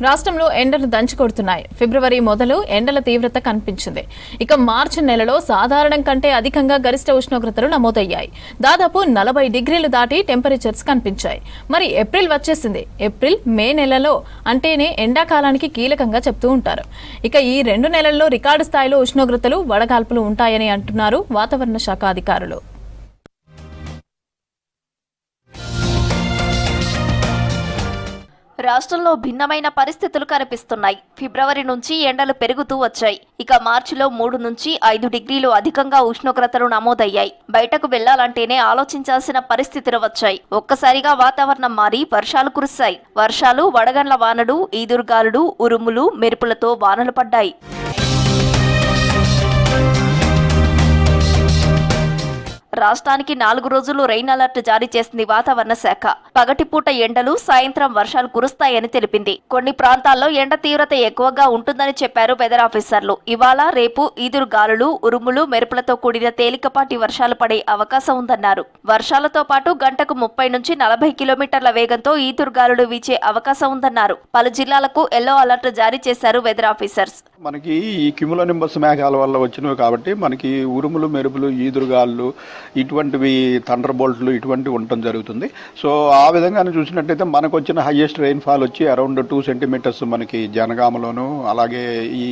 రాష్ట్రంలో ఎండలు దంచుకొడుతున్నాయి. ఫిబ్రవరి మొదలు ఎండల తీవ్రత కనిపించింది. ఇక మార్చి నెలలో సాధారణం కంటే అధికంగా గరిష్ట ఉష్ణోగ్రతలు నమోదయ్యాయి. దాదాపు 40 డిగ్రీలు దాటి టెంపరేచర్స్ కనిపించాయి. మరి ఏప్రిల్ వచ్చేసింది. ఏప్రిల్, మే నెలలో అంటేనే ఎండాకాలానికి కీలకంగా చెప్తూ ఉంటారు. ఇక ఈ 2 నెలల్లో రికార్డు స్థాయిలో ఉష్ణోగ్రతలు, వడగాల్పులు ఉంటాయని అంటున్నారు వాతావరణ శాఖ అధికారులు. రాష్ట్రంలో భిన్నమైన పరిస్థితులు కనిపిస్తున్నాయి. ఫిబ్రవరి నుంచి ఎండలు పెరుగుతూ వచ్చాయి. ఇక మార్చిలో 3 నుంచి 5 డిగ్రీలు అధికంగా ఉష్ణోగ్రతలు నమోదయ్యాయి. బయటకు వెళ్లాలంటేనే ఆలోచించాల్సిన పరిస్థితులు వచ్చాయి. ఒక్కసారిగా వాతావరణం మారి వర్షాలు కురిశాయి. వర్షాలు, వడగండ్ల వానలు, ఈదురుగాలులు, ఉరుములు, మెరుపులతో వానలు పడ్డాయి. రాష్ట్రానికి 4 రోజులు రెయిన్ అలర్ట్ జారీ చేసింది వాతావరణ శాఖ. పగటిపూట ఎండలు, సాయంత్రం వర్షాలు కురుస్తాయని తెలిపింది. కొన్ని ప్రాంతాల్లో ఎండ తీవ్రత ఎక్కువగా ఉంటుందని చెప్పారు వెదర్ ఆఫీసర్లు. ఇవాళ, రేపు ఈదురు గాలులు, ఉరుములు, మెరుపులతో కూడిన తేలికపాటి వర్షాలు పడే అవకాశం ఉందన్నారు. వర్షాలతో పాటు గంటకు 30 నుంచి 40 కిలోమీటర్ల వేగంతో ఈదురు గాలులు వీచే అవకాశం ఉందన్నారు. పలు జిల్లాలకు ఎల్లో అలర్ట్ జారీ చేశారు వెదర్ ఆఫీసర్స్. మనకి ఈ క్యుములోనింబస్ మేఘాల వల్ల వచ్చినవి కాబట్టి మనకి ఉరుములు, మెరుపులు, ఈదురుగాళ్ళు, ఇటువంటివి థండర్ బోల్ట్లు ఇటువంటివి ఉండటం జరుగుతుంది. సో ఆ విధంగా చూసినట్టయితే మనకు వచ్చిన హైయెస్ట్ రెయిన్ ఫాల్ వచ్చి అరౌండ్ 2 సెంటీమీటర్స్ మనకి జనగామలోను, అలాగే ఈ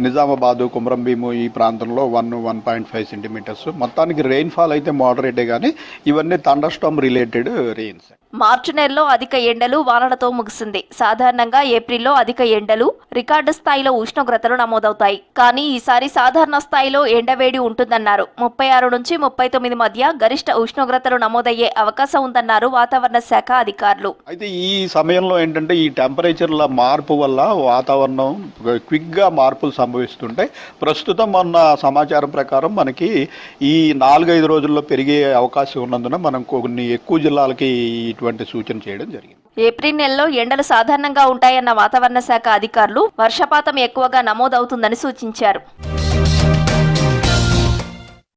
నిజామాబాద్, కుమ్రంభీము ఈ ప్రాంతంలో 1.5 సెంటీమీటర్స్. మొత్తానికి రెయిన్ ఫాల్ అయితే మోడరేటే కానీ ఇవన్నీ థండర్ స్టార్మ్ రిలేటెడ్ రెయిన్స్. మార్చి నెలలో అధిక ఎండలు, వానలతో ముగిసింది. సాధారణంగా ఏప్రిల్లో అధిక ఎండలు, రికార్డు స్థాయిలో ఉష్ణోగ్రతలు నమోదవుతాయి. కానీ ఈసారి సాధారణ స్థాయిలో ఎండవేడి ఉంటుందన్నారు. 36 నుంచి 39 మధ్య గరిష్ట ఉష్ణోగ్రతలు నమోదయ్యే అవకాశం ఉందన్నారు వాతావరణ శాఖ అధికారులు. అయితే ఈ సమయంలో ఏంటంటే ఈ టెంపరేచర్ల మార్పు వల్ల వాతావరణం క్విక్ గా మార్పులు సంభవిస్తుంటాయి. ప్రస్తుతం ఉన్న సమాచారం ప్రకారం మనకి ఈ 4-5 రోజుల్లో పెరిగే అవకాశం ఉన్నందున మనం కొన్ని ఎక్కువ జిల్లాలకి ఇటువంటి సూచన చేయడం జరిగింది. ఏప్రిల్ నెలలో ఎండలు సాధారణంగా ఉంటాయన్న వాతావరణ శాఖ అధికారులు వర్షపాతం ఎక్కువగా నమోదవుతుందని సూచించారు.